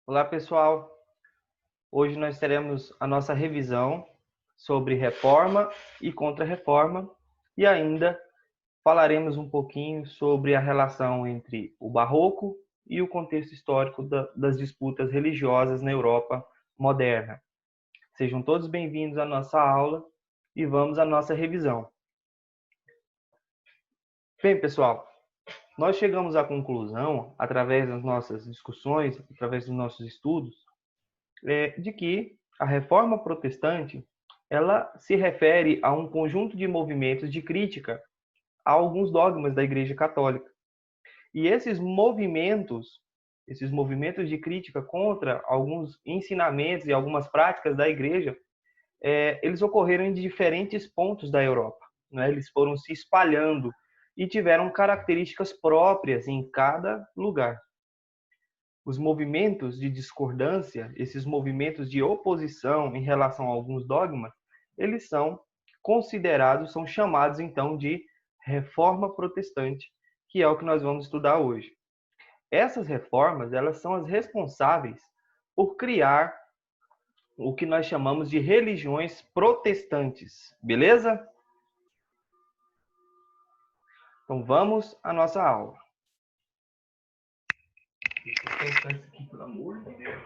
Olá, pessoal. Hoje nós teremos a nossa revisão sobre reforma e contra-reforma e ainda falaremos um pouquinho sobre a relação entre o Barroco e o contexto histórico das disputas religiosas na Europa moderna. Sejam todos bem-vindos à nossa aula e vamos à nossa revisão. Bem, pessoal, nós chegamos à conclusão, através das nossas discussões, através dos nossos estudos, de que a reforma protestante ela se refere a um conjunto de movimentos de crítica a alguns dogmas da Igreja Católica. E esses movimentos de crítica contra alguns ensinamentos e algumas práticas da Igreja, eles ocorreram em diferentes pontos da Europa, né? Eles foram se espalhando e tiveram características próprias em cada lugar. Os movimentos de discordância, esses movimentos de oposição em relação a alguns dogmas, eles são considerados, são chamados então de reforma protestante, que é o que nós vamos estudar hoje. Essas reformas, elas são as responsáveis por criar o que nós chamamos de religiões protestantes, beleza? Então vamos à nossa aula. Deixa eu colocar isso aqui, pelo amor de Deus.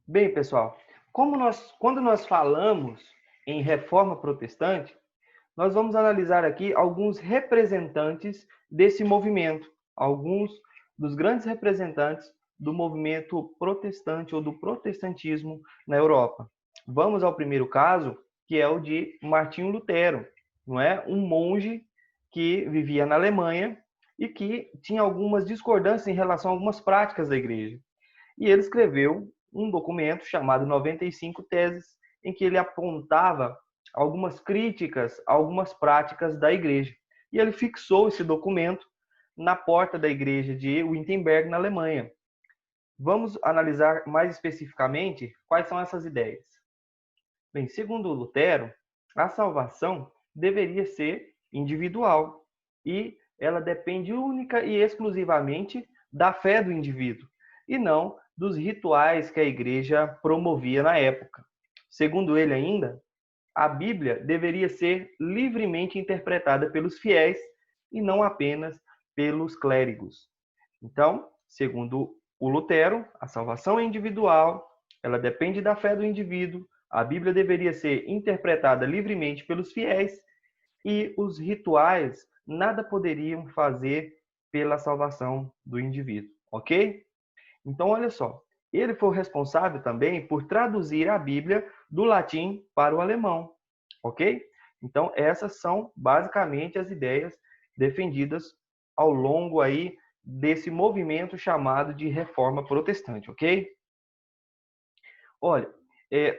Bem, pessoal, quando nós falamos em reforma protestante, nós vamos analisar aqui alguns representantes desse movimento, alguns dos grandes representantes do movimento protestante ou do protestantismo na Europa. Vamos ao primeiro caso, que é o de Martinho Lutero, não é? Um monge que vivia na Alemanha e que tinha algumas discordâncias em relação a algumas práticas da igreja. E ele escreveu um documento chamado 95 Teses, em que ele apontava algumas críticas a algumas práticas da igreja. E ele fixou esse documento na porta da igreja de Wittenberg, na Alemanha. Vamos analisar mais especificamente quais são essas ideias. Bem, segundo Lutero, a salvação deveria ser individual e ela depende única e exclusivamente da fé do indivíduo e não dos rituais que a igreja promovia na época. Segundo ele ainda, a Bíblia deveria ser livremente interpretada pelos fiéis e não apenas pelos clérigos. Então, segundo o Lutero, a salvação é individual, ela depende da fé do indivíduo, a Bíblia deveria ser interpretada livremente pelos fiéis e os rituais nada poderiam fazer pela salvação do indivíduo, ok? Então, olha só, ele foi o responsável também por traduzir a Bíblia do latim para o alemão, ok? Então, essas são basicamente as ideias defendidas ao longo aí desse movimento chamado de Reforma Protestante, ok? Olha,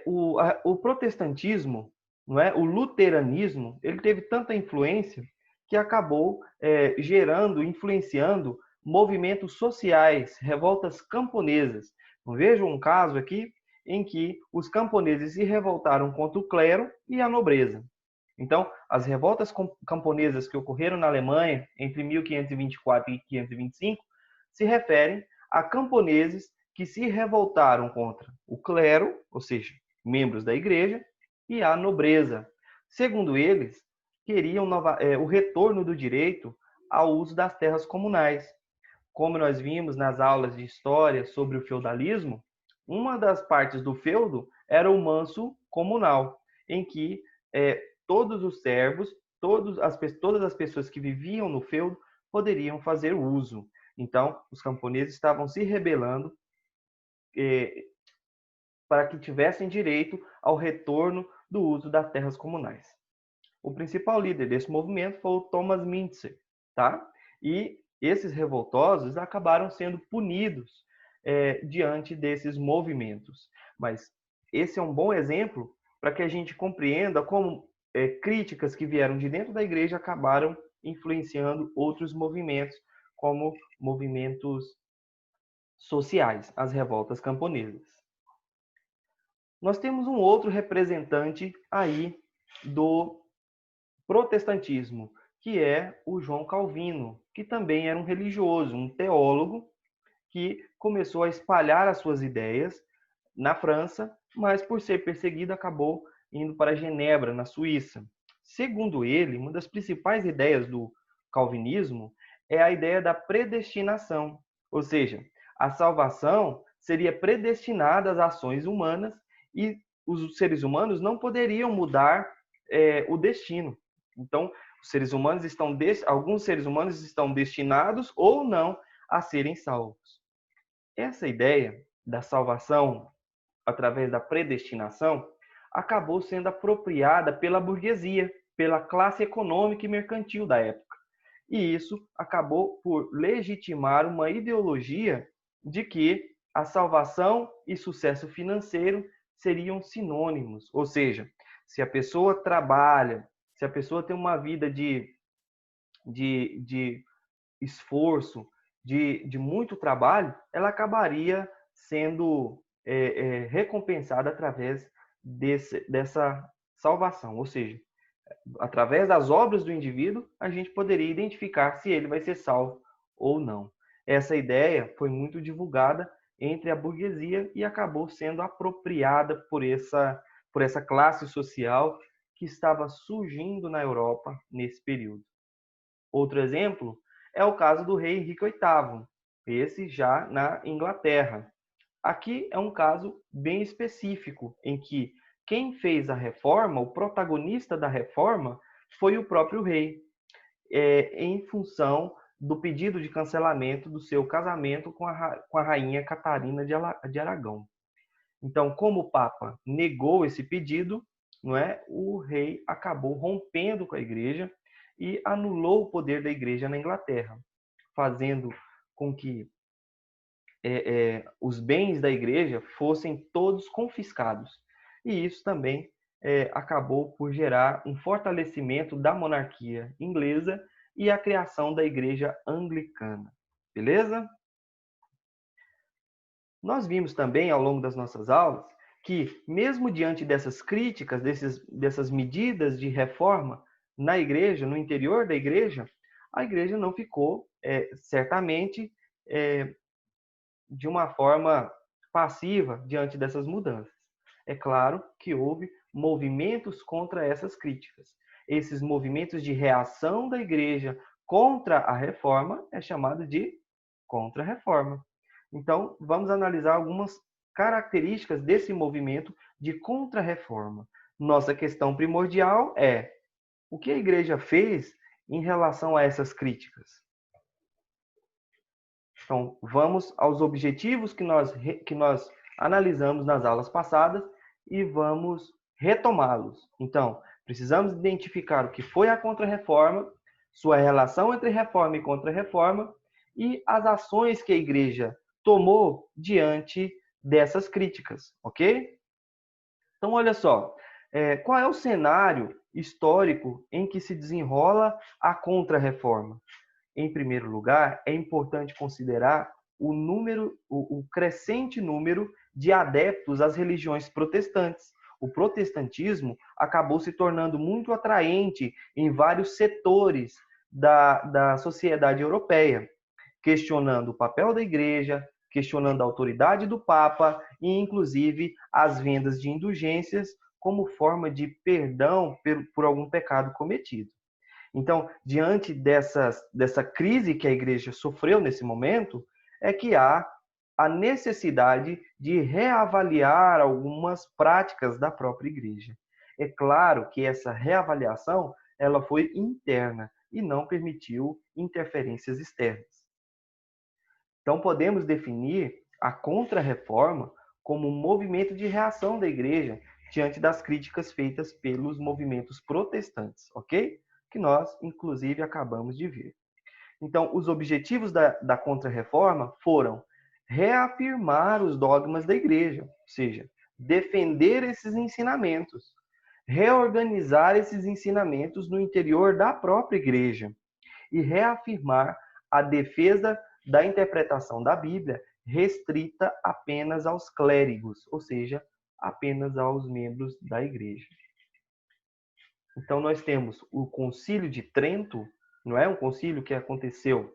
o protestantismo, não é? O luteranismo, ele teve tanta influência que acabou gerando, influenciando movimentos sociais, revoltas camponesas. Veja um caso aqui em que os camponeses se revoltaram contra o clero e a nobreza. Então, as revoltas camponesas que ocorreram na Alemanha entre 1524 e 525 se referem a camponeses que se revoltaram contra o clero, ou seja, membros da igreja, e a nobreza. Segundo eles, queriam o retorno do direito ao uso das terras comunais. Como nós vimos nas aulas de história sobre o feudalismo, uma das partes do feudo era o manso comunal, em que todos os servos, todas as pessoas que viviam no feudo poderiam fazer uso. Então, os camponeses estavam se rebelando para que tivessem direito ao retorno do uso das terras comunais. O principal líder desse movimento foi o Thomas Müntzer, tá? E esses revoltosos acabaram sendo punidos diante desses movimentos. Mas esse é um bom exemplo para que a gente compreenda como críticas que vieram de dentro da igreja acabaram influenciando outros movimentos, como movimentos sociais, as revoltas camponesas. Nós temos um outro representante aí do protestantismo, que é o João Calvino, que também era um religioso, um teólogo, que começou a espalhar as suas ideias na França, mas por ser perseguido acabou indo para Genebra, na Suíça. Segundo ele, uma das principais ideias do calvinismo é a ideia da predestinação, ou seja, a salvação seria predestinada às ações humanas e os seres humanos não poderiam mudar o destino. Então, os seres humanos alguns seres humanos estão destinados ou não a serem salvos. Essa ideia da salvação através da predestinação acabou sendo apropriada pela burguesia, pela classe econômica e mercantil da época. E isso acabou por legitimar uma ideologia de que a salvação e sucesso financeiro seriam sinônimos. Ou seja, se a pessoa trabalha, se a pessoa tem uma vida de esforço, de muito trabalho, ela acabaria sendo recompensada através dessa salvação. Ou seja, através das obras do indivíduo, a gente poderia identificar se ele vai ser salvo ou não. Essa ideia foi muito divulgada entre a burguesia e acabou sendo apropriada por essa classe social que estava surgindo na Europa nesse período. Outro exemplo é o caso do rei Henrique VIII, esse já na Inglaterra. Aqui é um caso bem específico, em que quem fez a reforma, o protagonista da reforma, foi o próprio rei, em função do pedido de cancelamento do seu casamento com a rainha Catarina de Aragão. Então, como o Papa negou esse pedido, não é, o rei acabou rompendo com a igreja e anulou o poder da igreja na Inglaterra, fazendo com que os bens da igreja fossem todos confiscados. E isso também acabou por gerar um fortalecimento da monarquia inglesa e a criação da igreja anglicana. Beleza? Nós vimos também, ao longo das nossas aulas, que mesmo diante dessas críticas, dessas medidas de reforma na igreja, no interior da igreja, a igreja não ficou, certamente, de uma forma passiva diante dessas mudanças. É claro que houve movimentos contra essas críticas. Esses movimentos de reação da igreja contra a reforma é chamado de contra-reforma. Então, vamos analisar algumas características desse movimento de contra-reforma. Nossa questão primordial é: o que a igreja fez em relação a essas críticas? Então, vamos aos objetivos que nós analisamos nas aulas passadas e vamos retomá-los. Então, precisamos identificar o que foi a contra-reforma, sua relação entre reforma e contra-reforma e as ações que a igreja tomou diante dessas críticas, ok? Então, olha só, qual é o cenário histórico em que se desenrola a contra-reforma? Em primeiro lugar, é importante considerar o crescente número de adeptos às religiões protestantes. O protestantismo acabou se tornando muito atraente em vários setores da sociedade europeia, questionando o papel da igreja, questionando a autoridade do Papa e, inclusive, as vendas de indulgências como forma de perdão por algum pecado cometido. Então, diante dessa crise que a igreja sofreu nesse momento, é que há a necessidade de reavaliar algumas práticas da própria igreja. É claro que essa reavaliação ela foi interna e não permitiu interferências externas. Então, podemos definir a contra-reforma como um movimento de reação da igreja diante das críticas feitas pelos movimentos protestantes, ok? Que nós, inclusive, acabamos de ver. Então, os objetivos da contra-reforma foram reafirmar os dogmas da igreja, ou seja, defender esses ensinamentos, reorganizar esses ensinamentos no interior da própria igreja e reafirmar a defesa da interpretação da Bíblia restrita apenas aos clérigos, ou seja, apenas aos membros da igreja. Então nós temos o Concílio de Trento, não é um concílio que aconteceu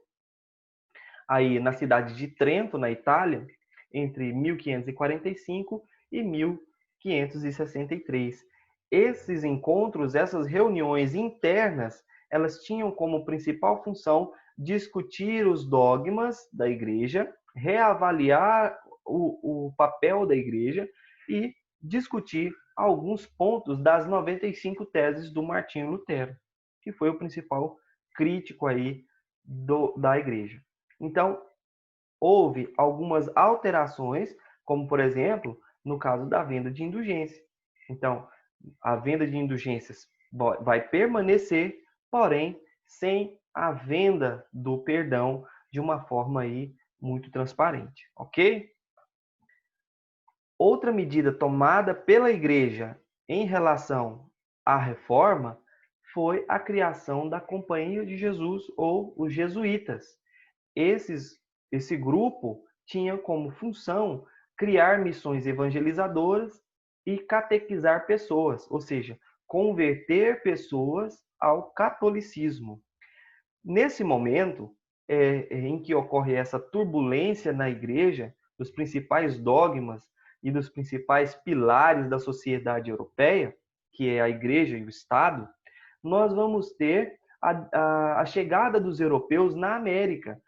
aí na cidade de Trento, na Itália, entre 1545 e 1563. Esses encontros, essas reuniões internas, elas tinham como principal função discutir os dogmas da igreja, reavaliar o papel da igreja e discutir alguns pontos das 95 teses do Martinho Lutero, que foi o principal crítico aí da igreja. Então, houve algumas alterações, como, por exemplo, no caso da venda de indulgência. Então, a venda de indulgências vai permanecer, porém, sem a venda do perdão de uma forma aí muito transparente, ok? Outra medida tomada pela igreja em relação à reforma foi a criação da Companhia de Jesus ou os jesuítas. Esse grupo tinha como função criar missões evangelizadoras e catequizar pessoas, ou seja, converter pessoas ao catolicismo. Nesse momento em que ocorre essa turbulência na igreja, dos principais dogmas e dos principais pilares da sociedade europeia, que é a igreja e o Estado, nós vamos ter a chegada dos europeus na América,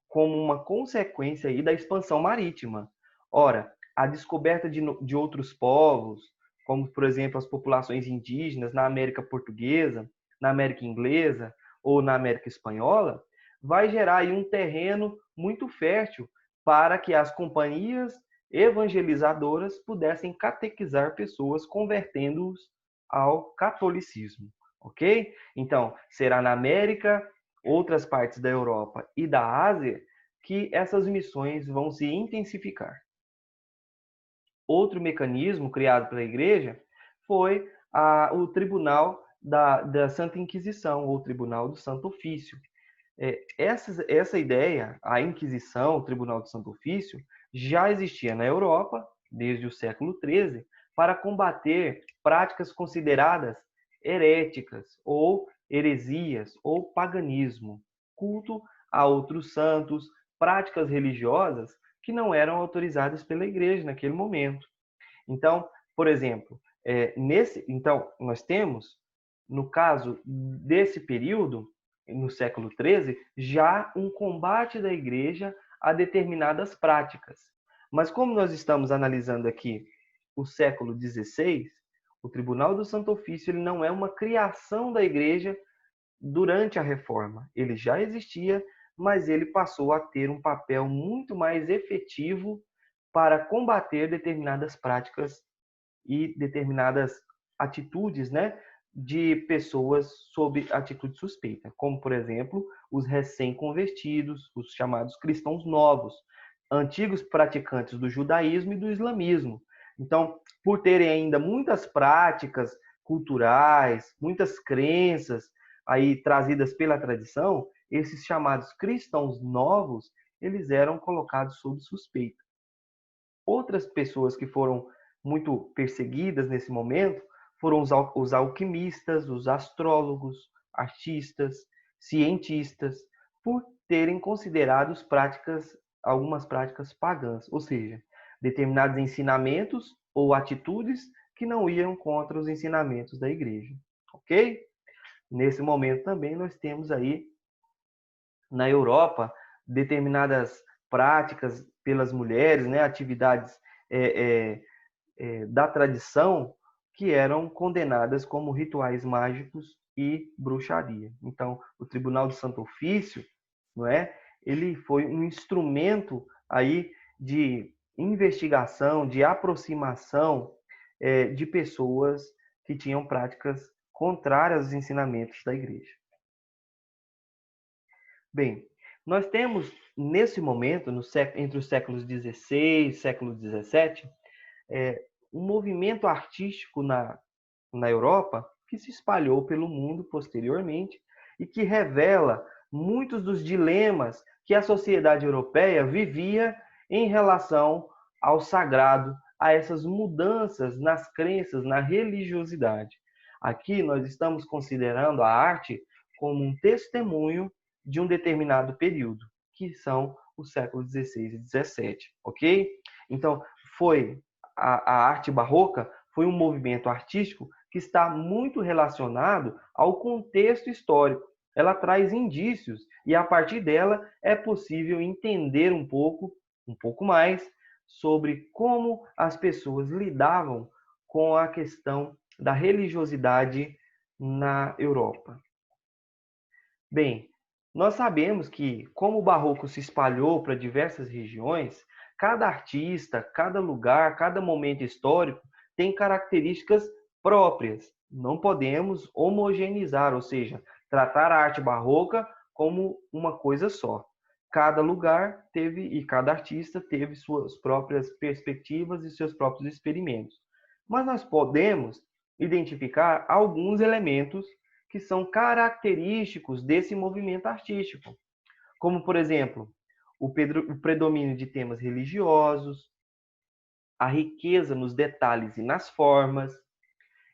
como uma consequência aí da expansão marítima. Ora, a descoberta de outros povos, como, por exemplo, as populações indígenas na América Portuguesa, na América Inglesa ou na América Espanhola, vai gerar aí um terreno muito fértil para que as companhias evangelizadoras pudessem catequizar pessoas, convertendo-os ao catolicismo, ok? Então, será na América, outras partes da Europa e da Ásia que essas missões vão se intensificar. Outro mecanismo criado pela Igreja foi o Tribunal da Santa Inquisição, ou Tribunal do Santo Ofício. Essa ideia, a Inquisição, o Tribunal do Santo Ofício, já existia na Europa desde o século XIII para combater práticas consideradas heréticas ou heresias ou paganismo, culto a outros santos, práticas religiosas que não eram autorizadas pela Igreja naquele momento. Então, por exemplo, então nós temos, no caso desse período, no século XIII, já um combate da Igreja a determinadas práticas. Mas como nós estamos analisando aqui o século XVI, o Tribunal do Santo Ofício ele não é uma criação da Igreja durante a Reforma. Ele já existia, mas ele passou a ter um papel muito mais efetivo para combater determinadas práticas e determinadas atitudes, né, de pessoas sob atitude suspeita, como, por exemplo, os recém-convertidos, os chamados cristãos novos, antigos praticantes do judaísmo e do islamismo. Então, por terem ainda muitas práticas culturais, muitas crenças aí trazidas pela tradição, esses chamados cristãos novos, eles eram colocados sob suspeita. Outras pessoas que foram muito perseguidas nesse momento foram os alquimistas, os astrólogos, artistas, cientistas, por terem considerado algumas práticas pagãs, ou seja, determinados ensinamentos ou atitudes que não iam contra os ensinamentos da igreja, ok? Nesse momento também nós temos aí na Europa determinadas práticas pelas mulheres, né, atividades da tradição que eram condenadas como rituais mágicos e bruxaria. Então, o Tribunal do Santo Ofício, não é? Ele foi um instrumento aí de investigação, de aproximação de pessoas que tinham práticas contrárias aos ensinamentos da igreja. Bem, Nós temos, nesse momento, entre os séculos XVI e século XVII, um movimento artístico na Europa que se espalhou pelo mundo posteriormente e que revela muitos dos dilemas que a sociedade europeia vivia em relação ao sagrado, a essas mudanças nas crenças, na religiosidade. Aqui nós estamos considerando a arte como um testemunho de um determinado período, que são os séculos XVI e XVII, ok? Então, foi a arte barroca foi um movimento artístico que está muito relacionado ao contexto histórico. Ela traz indícios e a partir dela é possível entender um pouco mais sobre como as pessoas lidavam com a questão da religiosidade na Europa. Bem, nós sabemos que, como o barroco se espalhou para diversas regiões, cada artista, cada lugar, cada momento histórico tem características próprias. Não podemos homogeneizar, ou seja, tratar a arte barroca como uma coisa só. Cada lugar teve e cada artista teve suas próprias perspectivas e seus próprios experimentos. Mas nós podemos identificar alguns elementos que são característicos desse movimento artístico, como, por exemplo, o predomínio de temas religiosos, a riqueza nos detalhes e nas formas,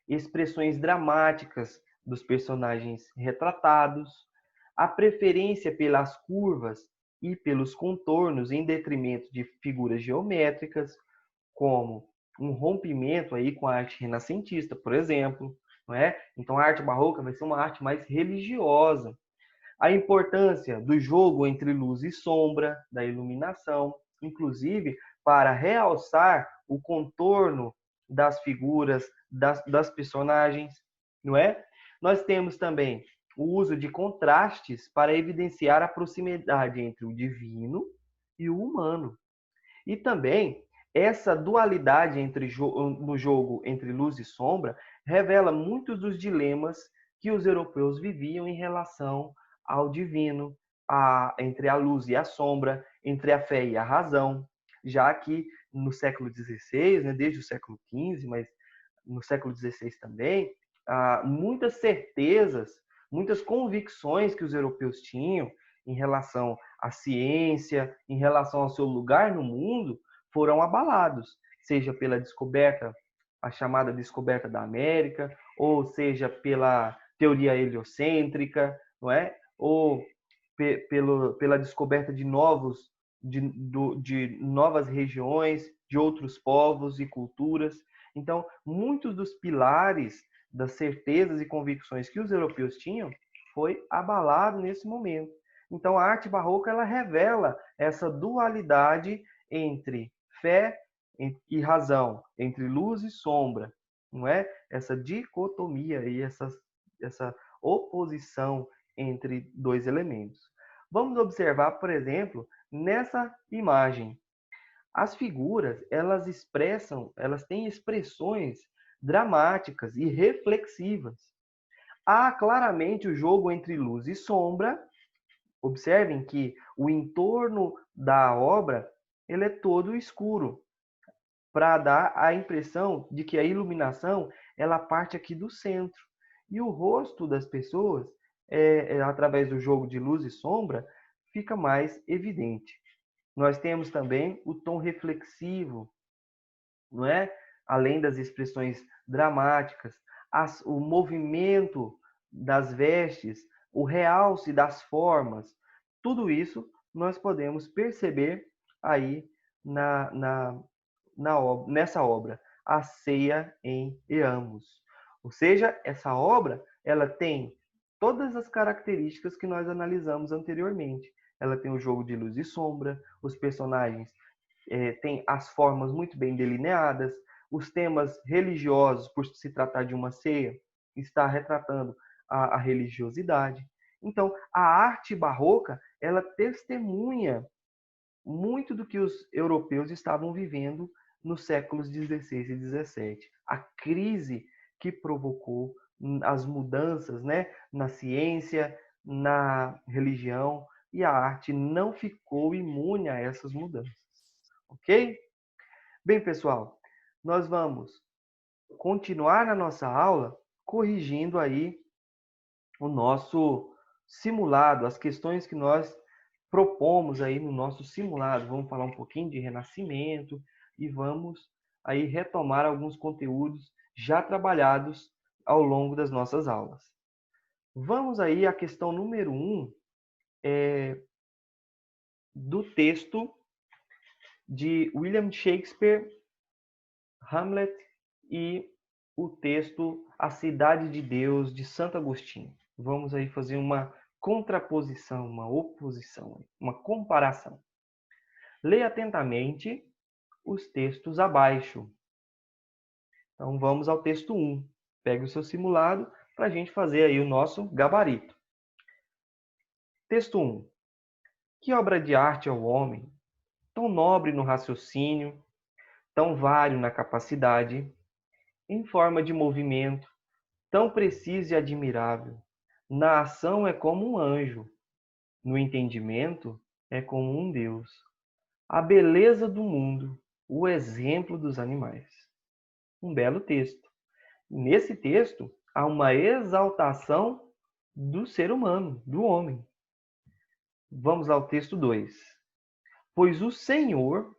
expressões dramáticas dos personagens retratados, a preferência pelas curvas e pelos contornos em detrimento de figuras geométricas, como um rompimento aí com a arte renascentista, por exemplo, não é? Então a arte barroca vai ser uma arte mais religiosa. A importância do jogo entre luz e sombra, da iluminação, inclusive para realçar o contorno das figuras, das personagens, não é? Nós temos também o uso de contrastes para evidenciar a proximidade entre o divino e o humano. E também essa dualidade no jogo entre luz e sombra revela muitos dos dilemas que os europeus viviam em relação ao divino, entre a luz e a sombra, entre a fé e a razão, já que no século XVI, né, desde o século XV, mas no século XVI também, muitas certezas, muitas convicções que os europeus tinham em relação à ciência, em relação ao seu lugar no mundo, foram abalados, seja pela descoberta, a chamada descoberta da América, ou seja pela teoria heliocêntrica, não é? Ou pela descoberta de de novas regiões, de outros povos e culturas. Então, muitos dos pilares das certezas e convicções que os europeus tinham foi abalado nesse momento. Então, a arte barroca ela revela essa dualidade entre fé e razão, entre luz e sombra, não é? Essa dicotomia e essa oposição entre dois elementos. Vamos observar, por exemplo, nessa imagem. As figuras, elas têm expressões dramáticas e reflexivas. Há claramente o jogo entre luz e sombra. Observem que o entorno da obra ele é todo escuro, para dar a impressão de que a iluminação ela parte aqui do centro. E o rosto das pessoas, através do jogo de luz e sombra, fica mais evidente. Nós temos também o tom reflexivo, não é? Além das expressões dramáticas, o movimento das vestes, o realce das formas, tudo isso nós podemos perceber aí nessa obra, A Ceia em Eamos. Ou seja, essa obra ela tem todas as características que nós analisamos anteriormente. Ela tem o jogo de luz e sombra, os personagens têm as formas muito bem delineadas, os temas religiosos, por se tratar de uma ceia, está retratando a religiosidade. Então, a arte barroca, ela testemunha muito do que os europeus estavam vivendo nos séculos XVI e XVII. A crise que provocou as mudanças, né, na ciência, na religião, e a arte não ficou imune a essas mudanças. Ok? Bem, pessoal, nós vamos continuar na nossa aula corrigindo aí o nosso simulado, as questões que nós propomos aí no nosso simulado. Vamos falar um pouquinho de renascimento e vamos aí retomar alguns conteúdos já trabalhados ao longo das nossas aulas. Vamos aí à questão número 1 do texto de William Shakespeare, Hamlet, e o texto A Cidade de Deus, de Santo Agostinho. Vamos aí fazer uma contraposição, uma oposição, uma comparação. Leia atentamente os textos abaixo. Então, vamos ao texto 1. Pegue o seu simulado para a gente fazer aí o nosso gabarito. Texto 1. Que obra de arte é o homem, tão nobre no raciocínio, tão vário na capacidade, em forma de movimento, tão preciso e admirável. Na ação é como um anjo, no entendimento é como um Deus. A beleza do mundo, o exemplo dos animais. Um belo texto. Nesse texto, há uma exaltação do ser humano, do homem. Vamos ao texto 2. Pois o Senhor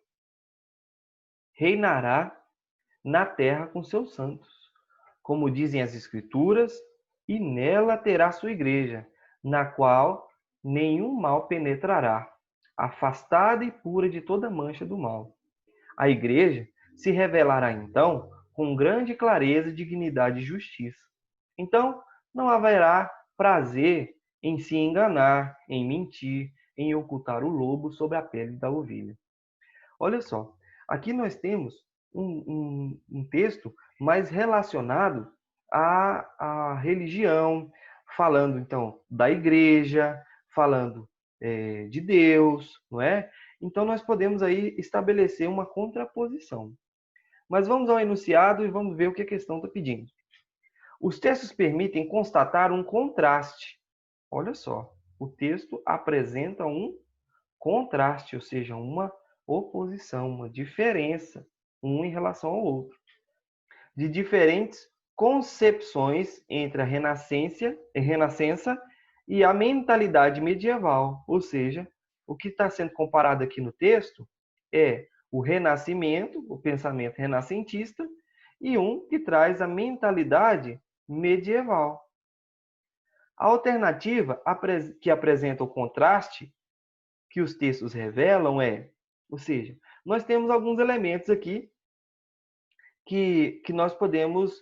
reinará na terra com seus santos, como dizem as Escrituras, e nela terá sua igreja, na qual nenhum mal penetrará, afastada e pura de toda mancha do mal. A igreja se revelará então com grande clareza, dignidade e justiça. Então, não haverá prazer em se enganar, em mentir, em ocultar o lobo sob a pele da ovelha. Olha só, aqui nós temos um texto mais relacionado à religião, falando então da igreja, falando de Deus, não é? Então nós podemos aí estabelecer uma contraposição. Mas vamos ao enunciado e vamos ver o que a questão está pedindo. Os textos permitem constatar um contraste. Olha só, o texto apresenta um contraste, ou seja, uma oposição, uma diferença, um em relação ao outro, de diferentes concepções entre a renascença e a mentalidade medieval. Ou seja, o que está sendo comparado aqui no texto é o renascimento, o pensamento renascentista, e um que traz a mentalidade medieval. A alternativa que apresenta o contraste que os textos revelam ou seja, nós temos alguns elementos aqui que nós podemos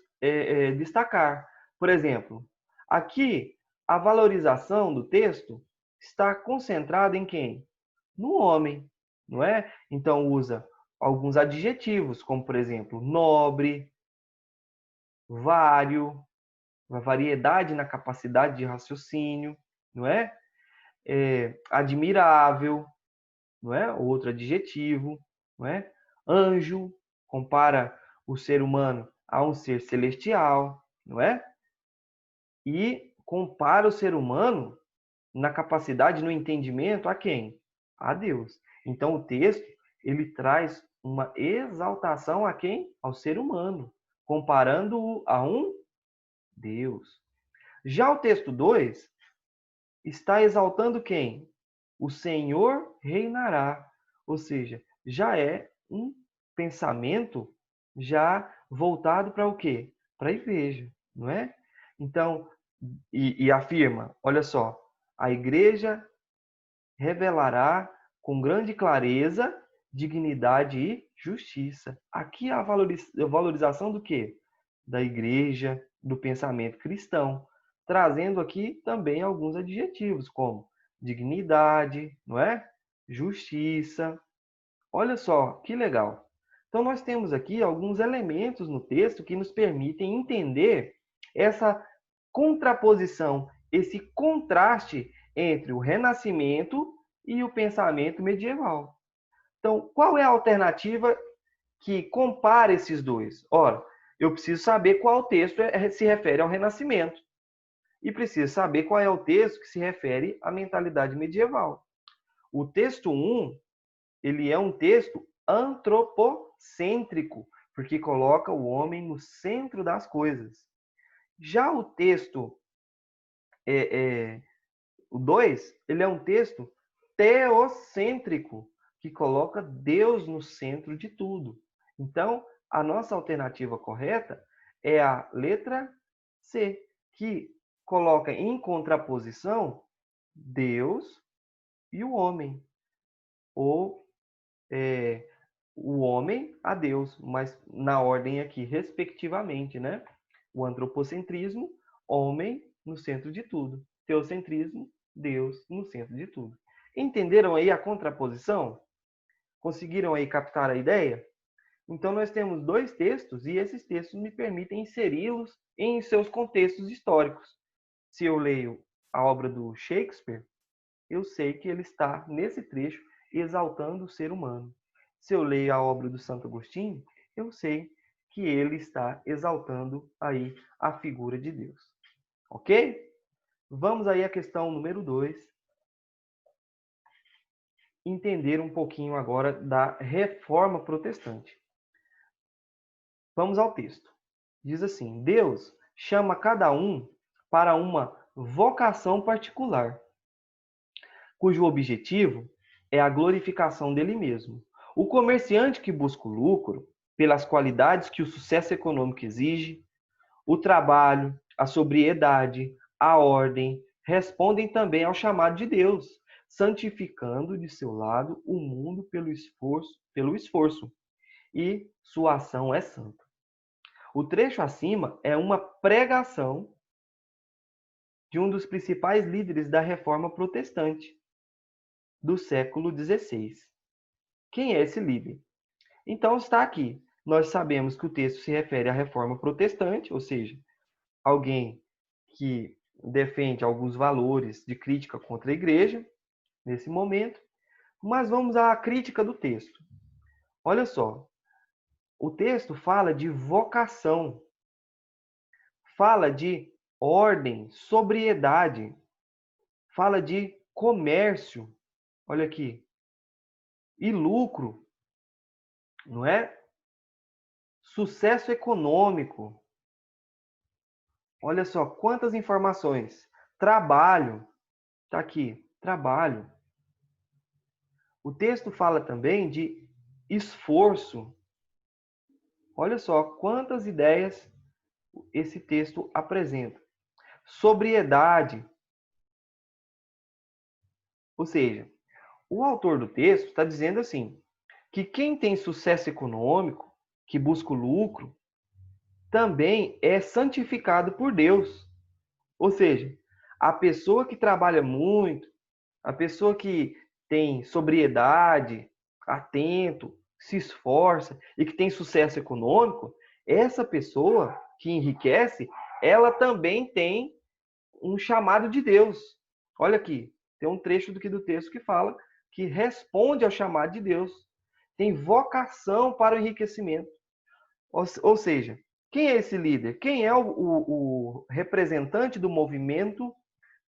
destacar. Por exemplo, aqui a valorização do texto está concentrada em quem? No homem, não é? Então usa alguns adjetivos, como por exemplo, nobre, vário, uma variedade na capacidade de raciocínio, não é? Admirável, não é? Outro adjetivo, não é? Anjo, compara o ser humano a um ser celestial, não é? E compara o ser humano na capacidade, no entendimento, a quem? A Deus. Então o texto, ele traz uma exaltação a quem? Ao ser humano, comparando-o a um Deus. Já o texto 2 está exaltando quem? O Senhor reinará. Ou seja, já é um pensamento já voltado para o quê? Para a igreja, não é? Então, e afirma, olha só, a igreja revelará com grande clareza dignidade e justiça. Aqui a valorização do quê? Da igreja, do pensamento cristão, trazendo aqui também alguns adjetivos, como dignidade, não é? Justiça. Olha só, que legal. Então, nós temos aqui alguns elementos no texto que nos permitem entender essa contraposição, esse contraste entre o Renascimento e o pensamento medieval. Então, qual é a alternativa que compara esses dois? Ora, eu preciso saber qual texto se refere ao Renascimento. e precisa saber qual é o texto que se refere à mentalidade medieval. O texto 1, ele é um texto antropocêntrico, porque coloca o homem no centro das coisas. Já o texto o 2, ele é um texto teocêntrico, que coloca Deus no centro de tudo. Então, a nossa alternativa correta é a letra C, que coloca em contraposição Deus e o homem, ou o homem a Deus, mas na ordem aqui, respectivamente, né? O antropocentrismo, homem no centro de tudo. Teocentrismo, Deus no centro de tudo. Entenderam aí a contraposição? Conseguiram aí captar a ideia? Então, nós temos dois textos e esses textos me permitem inseri-los em seus contextos históricos. Se eu leio a obra do Shakespeare, eu sei que ele está, nesse trecho, exaltando o ser humano. Se eu leio a obra do Santo Agostinho, eu sei que ele está exaltando aí a figura de Deus. Ok? Vamos aí à questão número 2. Entender um pouquinho agora da Reforma Protestante. Vamos ao texto. Diz assim: Deus chama cada um para uma vocação particular, cujo objetivo é a glorificação dele mesmo. O comerciante que busca o lucro, pelas qualidades que o sucesso econômico exige, o trabalho, a sobriedade, a ordem, respondem também ao chamado de Deus, santificando de seu lado o mundo pelo esforço, e sua ação é santa. O trecho acima é uma pregação de um dos principais líderes da Reforma Protestante do século XVI. Quem é esse líder? Então está aqui. Nós sabemos que o texto se refere à Reforma Protestante, ou seja, alguém que defende alguns valores de crítica contra a igreja, nesse momento. Mas vamos à crítica do texto. Olha só, o texto fala de vocação, fala de ordem, sobriedade, fala de comércio, olha aqui, e lucro, não é? Sucesso econômico. Olha só quantas informações. Trabalho, está aqui, trabalho. O texto fala também de esforço. Olha só quantas ideias esse texto apresenta. Sobriedade. Ou seja, o autor do texto está dizendo assim, que quem tem sucesso econômico, que busca o lucro, também é santificado por Deus. Ou seja, a pessoa que trabalha muito, a pessoa que tem sobriedade, atento, se esforça e que tem sucesso econômico, essa pessoa que enriquece, ela também tem um chamado de Deus. Olha aqui, tem um trecho do texto que fala que responde ao chamado de Deus. Tem vocação para o enriquecimento. Ou seja, quem é esse líder? Quem é o representante do movimento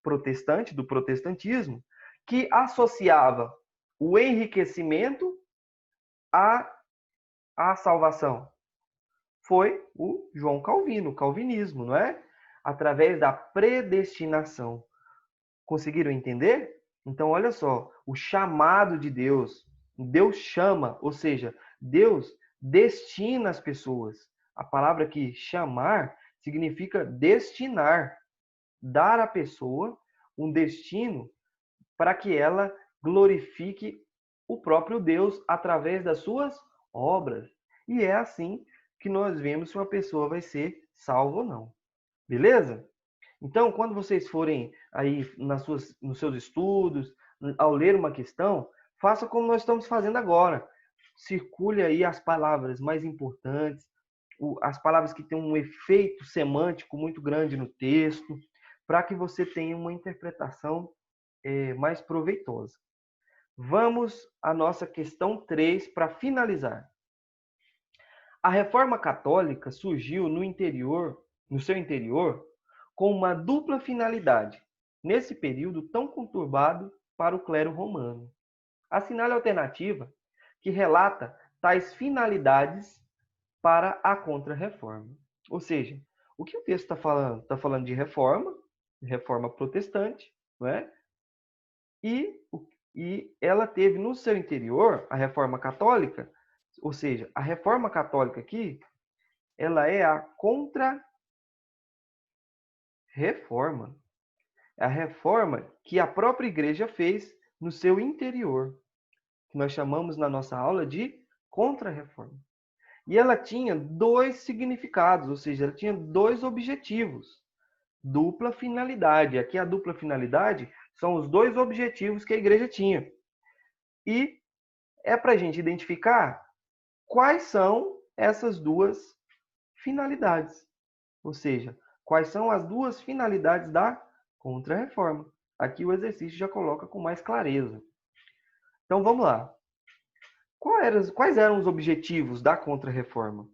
protestante, do protestantismo, que associava o enriquecimento à salvação? Foi o João Calvino, o calvinismo, não é? Através da predestinação. Conseguiram entender? Então, olha só, o chamado de Deus. Deus chama, ou seja, Deus destina as pessoas. A palavra aqui, chamar, significa destinar. Dar à pessoa um destino para que ela glorifique o próprio Deus através das suas obras. E é assim que nós vemos se uma pessoa vai ser salva ou não. Beleza? Então, quando vocês forem aí nos seus estudos, ao ler uma questão, faça como nós estamos fazendo agora. Circule aí as palavras mais importantes, as palavras que têm um efeito semântico muito grande no texto, para que você tenha uma interpretação mais proveitosa. Vamos à nossa questão 3 para finalizar. A Reforma Católica surgiu no seu interior, com uma dupla finalidade, nesse período tão conturbado para o clero romano. Assinale a alternativa que relata tais finalidades para a Contra-Reforma. Ou seja, o que o texto está falando? Está falando de reforma protestante, não é? E ela teve no seu interior a Reforma Católica, ou seja, a Reforma Católica aqui, ela é a Contra-Reforma. É a reforma que a própria igreja fez no seu interior, que nós chamamos na nossa aula de Contra-Reforma. E ela tinha dois significados, ou seja, ela tinha dois objetivos. Dupla finalidade. Aqui a dupla finalidade são os dois objetivos que a igreja tinha. E é para a gente identificar quais são essas duas finalidades. Ou seja, quais são as duas finalidades da Contra-Reforma. Aqui o exercício já coloca com mais clareza. Então vamos lá. Quais eram os objetivos da Contra-Reforma?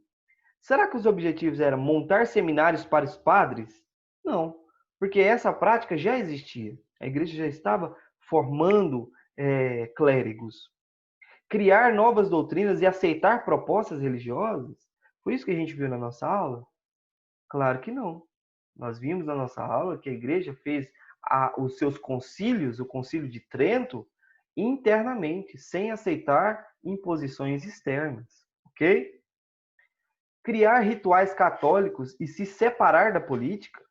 Será que os objetivos eram montar seminários para os padres? Não, porque essa prática já existia. A igreja já estava formando clérigos. Criar novas doutrinas e aceitar propostas religiosas? Foi isso que a gente viu na nossa aula? Claro que não. Nós vimos na nossa aula que a igreja fez os seus concílios, o concílio de Trento, internamente, sem aceitar imposições externas, ok? Criar rituais católicos e se separar da política?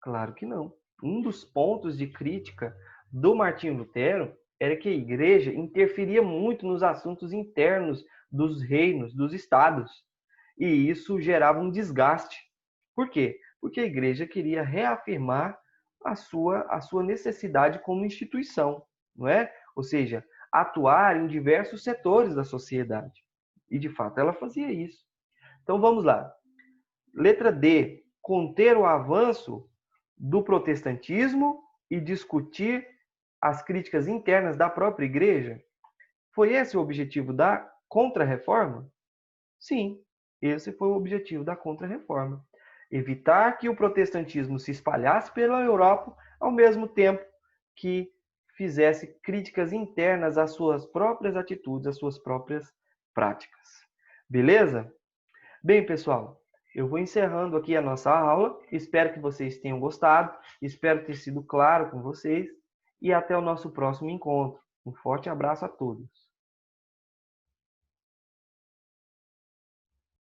Claro que não. Um dos pontos de crítica do Martinho Lutero era que a igreja interferia muito nos assuntos internos dos reinos, dos estados. E isso gerava um desgaste. Por quê? Porque a igreja queria reafirmar a sua necessidade como instituição, não é? Ou seja, atuar em diversos setores da sociedade. E, de fato, ela fazia isso. Então, vamos lá. Letra D. Conter o avanço do protestantismo e discutir as críticas internas da própria igreja? Foi esse o objetivo da Contra-Reforma? Sim, esse foi o objetivo da Contra-Reforma. Evitar que o protestantismo se espalhasse pela Europa, ao mesmo tempo que fizesse críticas internas às suas próprias atitudes, às suas próprias práticas. Beleza? Bem, pessoal, eu vou encerrando aqui a nossa aula. Espero que vocês tenham gostado. Espero ter sido claro com vocês. E até o nosso próximo encontro. Um forte abraço a todos.